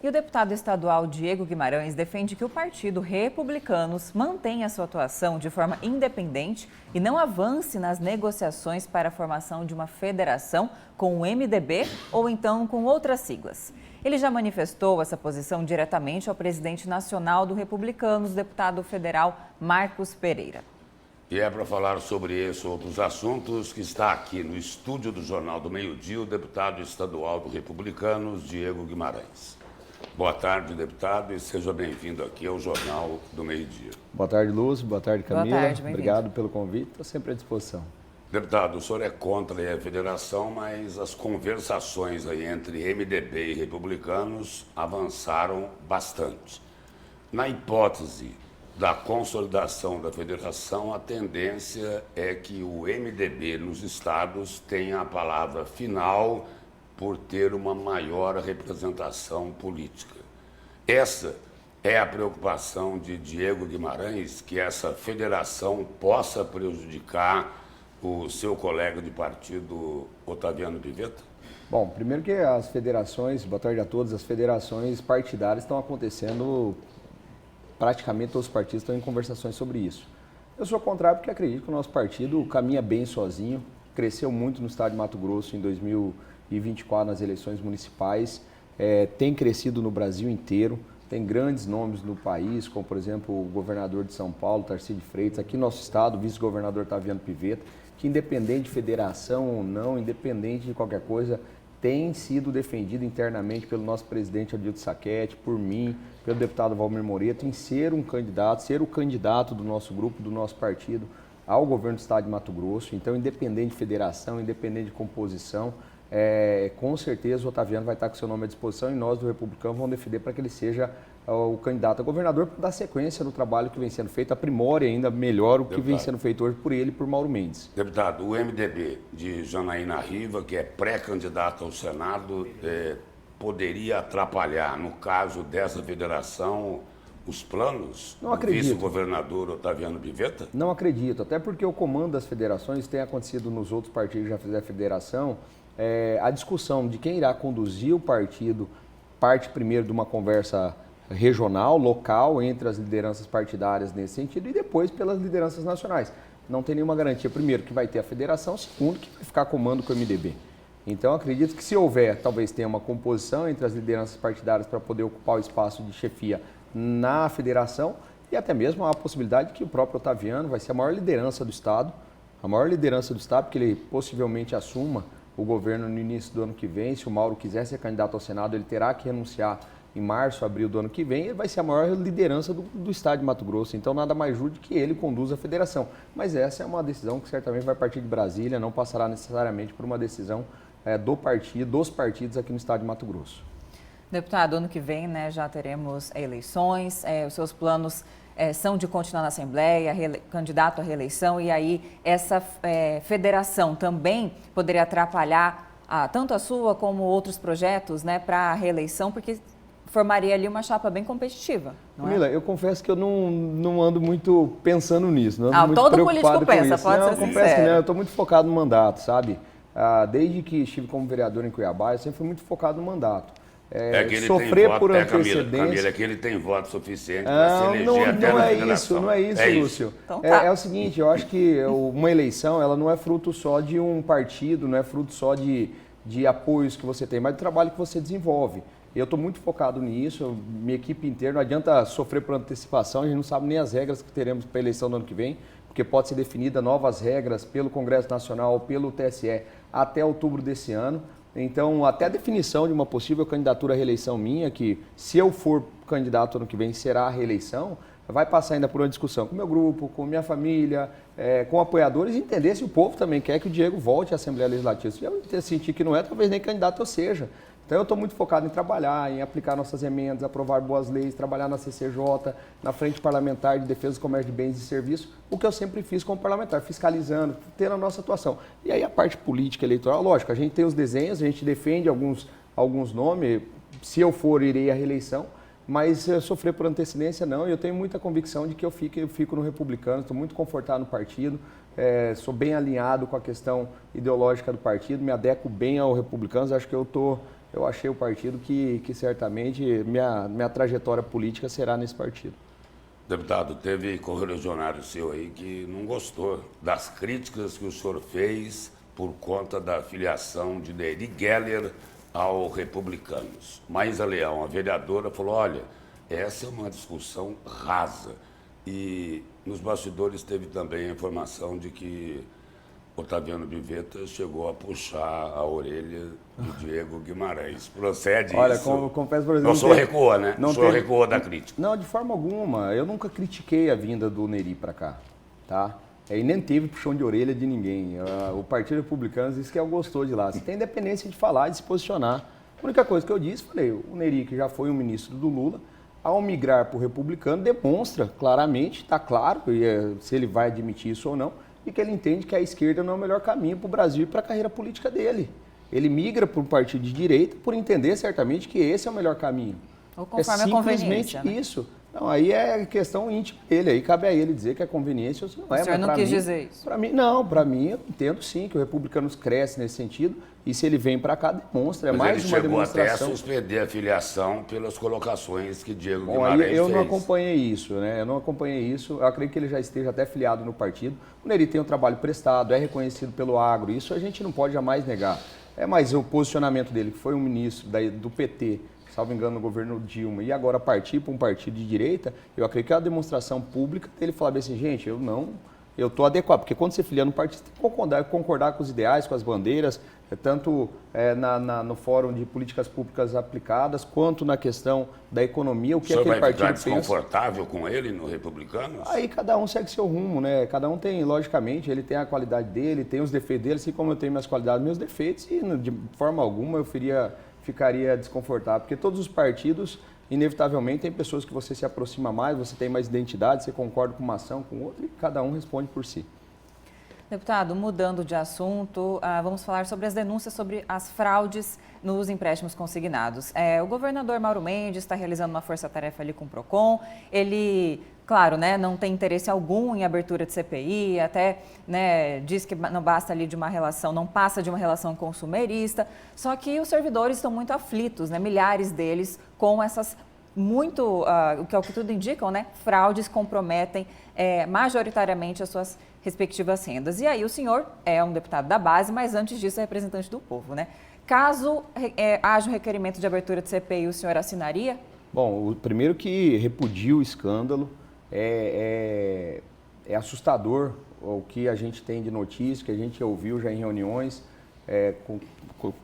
E o deputado estadual Diego Guimarães defende que o Partido Republicanos mantenha sua atuação de forma independente e não avance nas negociações para a formação de uma federação com o MDB ou então com outras siglas. Ele já manifestou essa posição diretamente ao presidente nacional do Republicanos, deputado federal Marcos Pereira. E é para falar sobre esse e outros assuntos que está aqui no estúdio do Jornal do Meio-Dia o deputado estadual do Republicanos, Diego Guimarães. Boa tarde, deputado, e seja bem-vindo aqui ao Jornal do Meio-Dia. Boa tarde, Lúcio. Boa tarde, Camila. Boa tarde, bem-vindo. Obrigado pelo convite, estou sempre à disposição. Deputado, o senhor é contra a federação, mas as conversações aí entre MDB e Republicanos avançaram bastante. Na hipótese da consolidação da federação, a tendência é que o MDB nos estados tenha a palavra final por ter uma maior representação política. Essa é a preocupação de Diego Guimarães, que essa federação possa prejudicar o seu colega de partido, Otaviano Pivetta? Bom, primeiro que as federações, boa tarde a todos, as federações partidárias estão acontecendo, praticamente todos os partidos estão em conversações sobre isso. Eu sou contrário porque acredito que o nosso partido caminha bem sozinho, cresceu muito no estado de Mato Grosso em 2024 nas eleições municipais, tem crescido no Brasil inteiro, tem grandes nomes no país, como por exemplo o governador de São Paulo, Tarcísio de Freitas, aqui no nosso estado, o vice-governador Otaviano Pivetta, que independente de federação ou não, independente de qualquer coisa, tem sido defendido internamente pelo nosso presidente Adilto Sacchetti, por mim, pelo deputado Valmir Moreto, em ser um candidato, ser o candidato do nosso grupo, do nosso partido, ao governo do estado de Mato Grosso. Então, independente de federação, independente de composição, com certeza o Otaviano vai estar com seu nome à disposição e nós do Republicano vamos defender para que ele seja o candidato a governador, para dar sequência no trabalho que vem sendo feito, aprimore ainda melhor o que vem sendo feito hoje por ele e por Mauro Mendes. Deputado, o MDB de Janaína Riva, que é pré-candidato ao Senado, poderia atrapalhar, no caso dessa federação, os planos Não do acredito. Vice-governador Otaviano Pivetta? Não acredito, até porque o comando das federações tem acontecido nos outros partidos que já fizeram a federação, a discussão de quem irá conduzir o partido parte primeiro de uma conversa regional, local, entre as lideranças partidárias nesse sentido e depois pelas lideranças nacionais. Não tem nenhuma garantia, primeiro, que vai ter a federação, segundo, que vai ficar comando com o MDB. Então, acredito que se houver, talvez tenha uma composição entre as lideranças partidárias para poder ocupar o espaço de chefia na federação e até mesmo há a possibilidade que o próprio Otaviano vai ser a maior liderança do Estado, porque ele possivelmente assuma o governo no início do ano que vem. Se o Mauro quiser ser candidato ao Senado, ele terá que renunciar em março, abril do ano que vem, ele vai ser a maior liderança do estado de Mato Grosso. Então, nada mais justo que ele conduza a federação. Mas essa é uma decisão que certamente vai partir de Brasília, não passará necessariamente por uma decisão dos partidos aqui no estado de Mato Grosso. Deputado, ano que vem, né, já teremos eleições, os seus planos são de continuar na Assembleia, candidato à reeleição, e aí essa federação também poderia atrapalhar tanto a sua como outros projetos, né, para a reeleição, porque formaria ali uma chapa bem competitiva, não é? Camila, eu confesso que eu não ando muito pensando nisso, não ando muito todo preocupado político pensa, com isso. pode ser eu confesso sincero. que não, eu estou muito focado no mandato, sabe? Desde que estive como vereador em Cuiabá, eu sempre fui muito focado no mandato. Sofrer por antecedência. Camila, que ele tem voto suficiente para se eleger até na federação. Não é isso, Lúcio. Então, tá. É o seguinte, eu acho que uma eleição, ela não é fruto só de um partido, não é fruto só de apoios que você tem, mas do trabalho que você desenvolve. Eu estou muito focado nisso, minha equipe inteira, não adianta sofrer por antecipação, a gente não sabe nem as regras que teremos para a eleição do ano que vem, porque pode ser definida novas regras pelo Congresso Nacional, pelo TSE, até outubro desse ano. Então, até a definição de uma possível candidatura à reeleição minha, que se eu for candidato ano que vem será a reeleição, vai passar ainda por uma discussão com meu grupo, com minha família, com apoiadores, e entender se o povo também quer que o Diego volte à Assembleia Legislativa. Se eu sentir que não é, talvez nem candidato eu seja. Então, eu estou muito focado em trabalhar, em aplicar nossas emendas, aprovar boas leis, trabalhar na CCJ, na Frente Parlamentar de Defesa do Comércio de Bens e Serviços, o que eu sempre fiz como parlamentar, fiscalizando, tendo a nossa atuação. E aí a parte política eleitoral, lógico, a gente tem os desenhos, a gente defende alguns nomes, se eu for, irei à reeleição, mas sofrer por antecedência não, e eu tenho muita convicção de que eu fico no Republicano, estou muito confortável no partido, sou bem alinhado com a questão ideológica do partido, me adequo bem ao Republicanos, acho que eu estou eu achei o partido que certamente minha trajetória política será nesse partido. Deputado, teve correligionário seu aí que não gostou das críticas que o senhor fez por conta da filiação de Neri Geller ao Republicanos. Maísa Leão, a vereadora, falou, olha, essa é uma discussão rasa. E nos bastidores teve também a informação de que Otaviano Pivetta chegou a puxar a orelha do Diego Guimarães. Procede Olha, isso? confesso, por exemplo... Não, o senhor recuou, né? Não o senhor teve... recuou da crítica. Não, de forma alguma. Eu nunca critiquei a vinda do Neri para cá, tá? E nem teve puxão de orelha de ninguém. O Partido Republicano disse que gostou de lá. Você tem independência de falar, de se posicionar. A única coisa que eu disse, falei, o Neri, que já foi um ministro do Lula, ao migrar para o Republicano, demonstra claramente, está claro, se ele vai admitir isso ou não, e que ele entende que a esquerda não é o melhor caminho para o Brasil e para a carreira política dele. Ele migra para um partido de direita por entender certamente que esse é o melhor caminho. Ou conforme a conveniência, simplesmente isso. Não, aí é questão íntima dele, aí cabe a ele dizer que é conveniência ou se não é. O senhor não quis dizer isso? Para mim, não, para mim eu entendo sim que o Republicanos cresce nesse sentido e se ele vem para cá, demonstra, Mas mais uma demonstração. Ele chegou até a suspender a filiação pelas colocações que Diego Bom, Guimarães aí eu fez. não acompanhei isso, né? Eu não acompanhei isso, eu acredito que ele já esteja até filiado no partido. O Neri tem um trabalho prestado, é reconhecido pelo agro, isso a gente não pode jamais negar. Mas o posicionamento dele, que foi um ministro do PT, salvo engano, no governo Dilma, e agora partir para um partido de direita, eu acredito que é uma demonstração pública dele falar bem assim, gente, eu estou adequado, porque quando você filia no partido, você tem que concordar com os ideais, com as bandeiras, tanto no Fórum de Políticas Públicas Aplicadas, quanto na questão da economia, o que aquele partido pensa. O senhor vai ficar desconfortável com ele no Republicanos? Aí cada um segue seu rumo, né? Cada um tem, logicamente, ele tem a qualidade dele, tem os defeitos dele, assim como eu tenho minhas qualidades, meus defeitos, e de forma alguma eu ficaria desconfortável, porque todos os partidos, inevitavelmente, tem pessoas que você se aproxima mais, você tem mais identidade, você concorda com uma ação, com outra, e cada um responde por si. Deputado, mudando de assunto, vamos falar sobre as denúncias sobre as fraudes nos empréstimos consignados. O governador Mauro Mendes está realizando uma força-tarefa ali com o PROCON. Ele, claro, né, não tem interesse algum em abertura de CPI, até diz que não basta ali de uma relação, não passa de uma relação consumerista. Só que os servidores estão muito aflitos, né, milhares deles, com essas o que é o que tudo indicam, né? Fraudes comprometem majoritariamente as suas respectivas rendas. E aí o senhor é um deputado da base, mas antes disso é representante do povo, né? Caso haja um requerimento de abertura de CPI, o senhor assinaria? Bom, o primeiro que repudia o escândalo é assustador o que a gente tem de notícia, que a gente ouviu já em reuniões,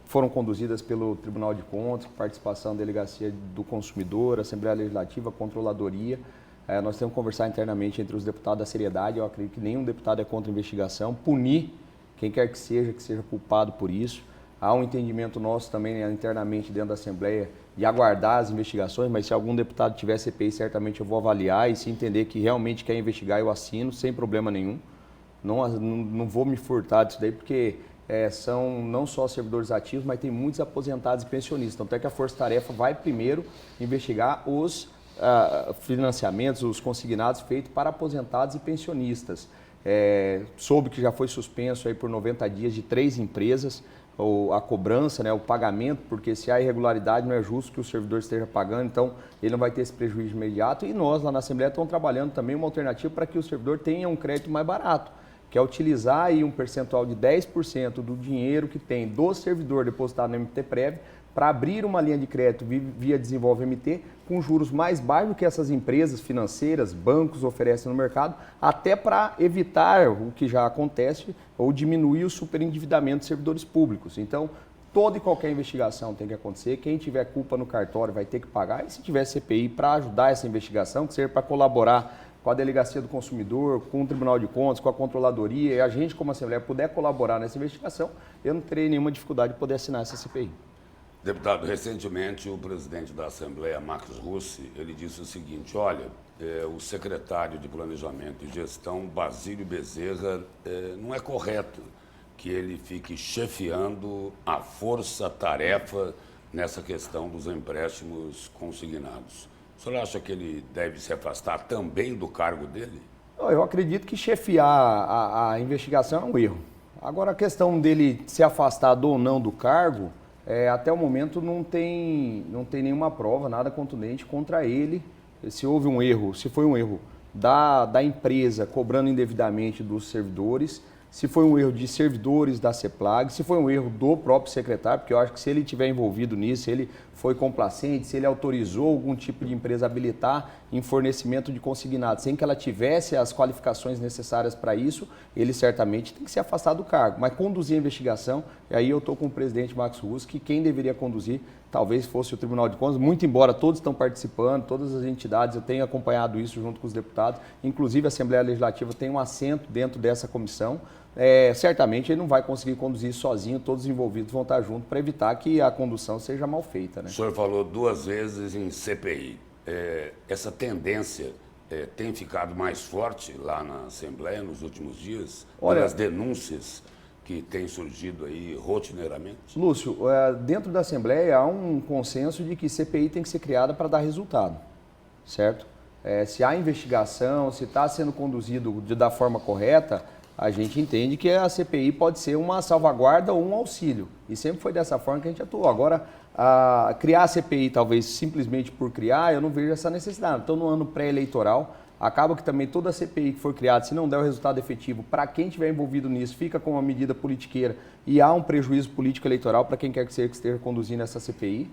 foram conduzidas pelo Tribunal de Contas, com participação da Delegacia do Consumidor, Assembleia Legislativa, Controladoria. Nós temos que conversar internamente entre os deputados da seriedade, eu acredito que nenhum deputado é contra a investigação, punir quem quer que seja culpado por isso. Há um entendimento nosso também internamente dentro da Assembleia de aguardar as investigações, mas se algum deputado tiver CPI, certamente eu vou avaliar e se entender que realmente quer investigar, eu assino, sem problema nenhum. Não vou me furtar disso daí, porque são não só servidores ativos, mas tem muitos aposentados e pensionistas. Então, até que a Força Tarefa vai primeiro investigar os financiamentos, os consignados feitos para aposentados e pensionistas. Soube que já foi suspenso aí por 90 dias de 3 empresas, a cobrança, né, o pagamento, porque se há irregularidade não é justo que o servidor esteja pagando, então ele não vai ter esse prejuízo imediato. E nós lá na Assembleia estamos trabalhando também uma alternativa para que o servidor tenha um crédito mais barato, que é utilizar aí um percentual de 10% do dinheiro que tem do servidor depositado no MT-Prev para abrir uma linha de crédito via Desenvolve MT com juros mais baixos que essas empresas financeiras, bancos oferecem no mercado, até para evitar o que já acontece ou diminuir o superendividamento de servidores públicos. Então, toda e qualquer investigação tem que acontecer, quem tiver culpa no cartório vai ter que pagar, e se tiver CPI para ajudar essa investigação, que seja para colaborar com a Delegacia do Consumidor, com o Tribunal de Contas, com a Controladoria, e a gente como Assembleia puder colaborar nessa investigação, eu não terei nenhuma dificuldade de poder assinar essa CPI. Deputado, recentemente o presidente da Assembleia, Marcos Russi, ele disse o seguinte, olha, o secretário de Planejamento e Gestão, Basílio Bezerra, não é correto que ele fique chefiando a força-tarefa nessa questão dos empréstimos consignados. O senhor acha que ele deve se afastar também do cargo dele? Eu acredito que chefiar a investigação é um erro. Agora, a questão dele ser afastado ou não do cargo, Até o momento não tem nenhuma prova, nada contundente contra ele. Se houve um erro, se foi um erro da empresa cobrando indevidamente dos servidores, se foi um erro de servidores da CEPLAG, se foi um erro do próprio secretário, porque eu acho que se ele estiver envolvido nisso, se ele foi complacente, se ele autorizou algum tipo de empresa a habilitar em fornecimento de consignado, sem que ela tivesse as qualificações necessárias para isso, ele certamente tem que ser afastado do cargo. Mas conduzir a investigação, e aí eu estou com o presidente Max Russo, que quem deveria conduzir talvez fosse o Tribunal de Contas, muito embora todos estão participando, todas as entidades, eu tenho acompanhado isso junto com os deputados, inclusive a Assembleia Legislativa tem um assento dentro dessa comissão. Certamente ele não vai conseguir conduzir sozinho, todos os envolvidos vão estar juntos para evitar que a condução seja mal feita. Né? O senhor falou 2 vezes em CPI. Essa tendência tem ficado mais forte lá na Assembleia nos últimos dias, pelas denúncias que têm surgido aí rotineiramente? Lúcio, dentro da Assembleia há um consenso de que CPI tem que ser criada para dar resultado, certo? Se há investigação, se está sendo conduzido da forma correta, a gente entende que a CPI pode ser uma salvaguarda ou um auxílio. E sempre foi dessa forma que a gente atuou. Agora, criar a CPI talvez simplesmente por criar, eu não vejo essa necessidade. Então, no ano pré-eleitoral, acaba que também toda a CPI que for criada, se não der o resultado efetivo, para quem estiver envolvido nisso, fica com uma medida politiqueira e há um prejuízo político eleitoral para quem quer que seja que esteja conduzindo essa CPI.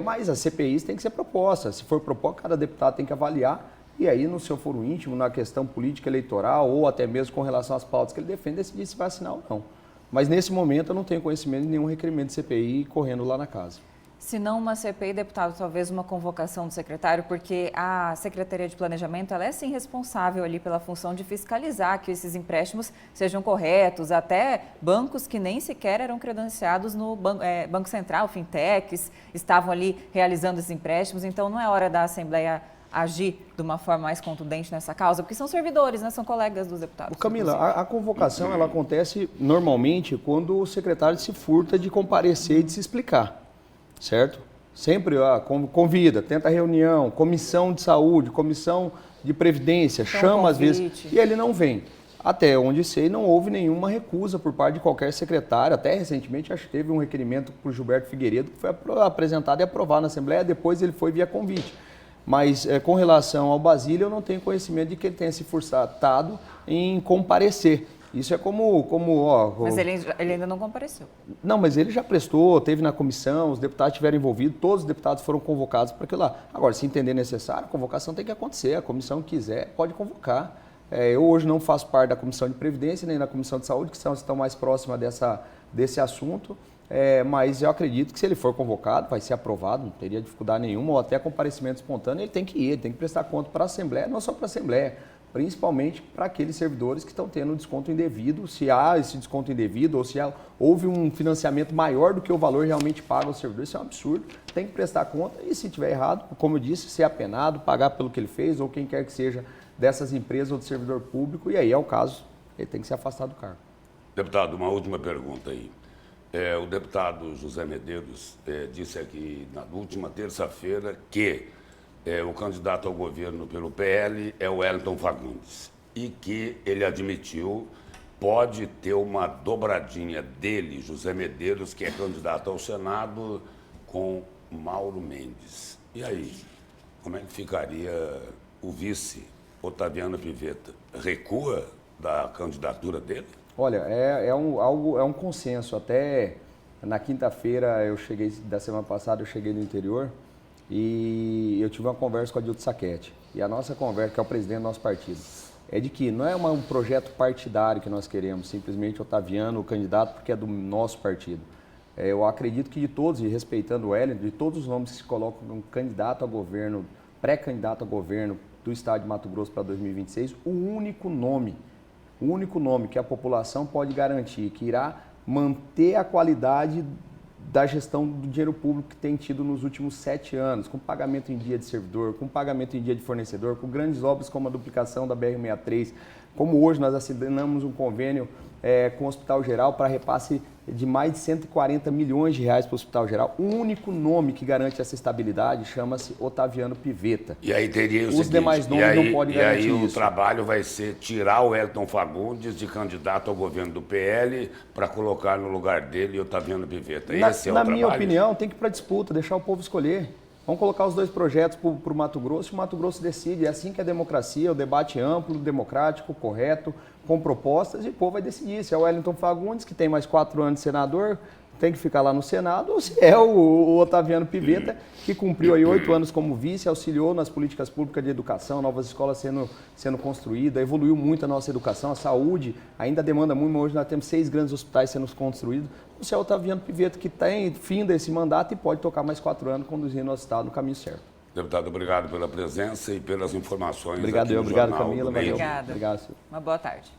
Mas as CPIs têm que ser propostas. Se for proposta, cada deputado tem que avaliar. E aí, no seu foro íntimo, na questão política eleitoral ou até mesmo com relação às pautas que ele defende, decidir se vai assinar ou não. Mas nesse momento eu não tenho conhecimento de nenhum requerimento de CPI correndo lá na casa. Se não uma CPI, deputado, talvez uma convocação do secretário, porque a Secretaria de Planejamento ela é sim responsável ali pela função de fiscalizar que esses empréstimos sejam corretos, até bancos que nem sequer eram credenciados no Banco Central, fintechs, estavam ali realizando esses empréstimos, então não é hora da Assembleia agir de uma forma mais contundente nessa causa, porque são servidores, né? São colegas dos deputados. Camila, a convocação ela acontece normalmente quando o secretário se furta de comparecer e de se explicar, certo? Sempre convida, tenta reunião, comissão de saúde, comissão de previdência, então, chama às vezes, e ele não vem. Até onde sei, não houve nenhuma recusa por parte de qualquer secretário. Até recentemente, acho que teve um requerimento para o Gilberto Figueiredo, que foi apresentado e aprovado na Assembleia, depois ele foi via convite. Mas com relação ao Basílio, eu não tenho conhecimento de que ele tenha se forçado em comparecer. Isso é como mas ele ainda não compareceu. Não, mas ele já prestou, teve na comissão, os deputados estiveram envolvidos, todos os deputados foram convocados para aquilo lá. Agora, se entender necessário, a convocação tem que acontecer, a comissão quiser, pode convocar. Eu hoje não faço parte da Comissão de Previdência, nem da Comissão de Saúde, que estão mais próximas desse assunto. Mas eu acredito que se ele for convocado, vai ser aprovado, não teria dificuldade nenhuma, ou até comparecimento espontâneo, ele tem que ir, ele tem que prestar conta para a Assembleia, não só para a Assembleia, principalmente para aqueles servidores que estão tendo desconto indevido, se há esse desconto indevido ou se houve um financiamento maior do que o valor realmente pago aos servidores, isso é um absurdo, tem que prestar conta e se tiver errado, como eu disse, ser apenado, pagar pelo que ele fez ou quem quer que seja dessas empresas ou do servidor público, e aí é o caso, ele tem que ser afastado do cargo. Deputado, uma última pergunta aí. O deputado José Medeiros disse aqui na última terça-feira que o candidato ao governo pelo PL é o Wellington Fagundes e que ele admitiu pode ter uma dobradinha dele, José Medeiros, que é candidato ao Senado, com Mauro Mendes. E aí, como é que ficaria o vice, Otaviano Pivetta? Recua da candidatura dele? Olha, é um consenso. Até na quinta-feira, da semana passada, eu cheguei no interior e eu tive uma conversa com a Dilto Sacchetti. E a nossa conversa, que é o presidente do nosso partido, é de que não é um projeto partidário que nós queremos, simplesmente Otaviano, o candidato, porque é do nosso partido. Eu acredito que de todos, e respeitando o Wellington, de todos os nomes que se colocam como candidato a governo, pré-candidato a governo do estado de Mato Grosso para 2026, o único nome que a população pode garantir que irá manter a qualidade da gestão do dinheiro público que tem tido nos últimos 7 anos, com pagamento em dia de servidor, com pagamento em dia de fornecedor, com grandes obras como a duplicação da BR-63, como hoje nós assinamos um convênio com o Hospital Geral para repasse de mais de 140 milhões de reais para o Hospital Geral. O único nome que garante essa estabilidade chama-se Otaviano Pivetta. E aí teria os demais nomes não podem garantir isso. E aí isso. o trabalho vai ser tirar o Wellington Fagundes de candidato ao governo do PL para colocar no lugar dele o Otaviano Pivetta. Esse é o trabalho? Na minha opinião, tem que ir para a disputa, deixar o povo escolher. Vamos colocar os dois projetos para o Mato Grosso e o Mato Grosso decide. É assim que é a democracia, o debate amplo, democrático, correto, com propostas, e o povo vai decidir se é o Wellington Fagundes, que tem mais 4 anos de senador, tem que ficar lá no Senado, ou se é o Otaviano Pivetta, que cumpriu aí 8 anos como vice, auxiliou nas políticas públicas de educação, novas escolas sendo construídas, evoluiu muito a nossa educação, a saúde ainda demanda muito, mas hoje nós temos 6 grandes hospitais sendo construídos. Ou se é o Otaviano Pivetta, que tem fim desse mandato e pode tocar mais 4 anos conduzindo o nosso estado no caminho certo. Deputado, obrigado pela presença e pelas informações. Obrigado, obrigado Camila. Obrigada. Obrigado. Uma boa tarde.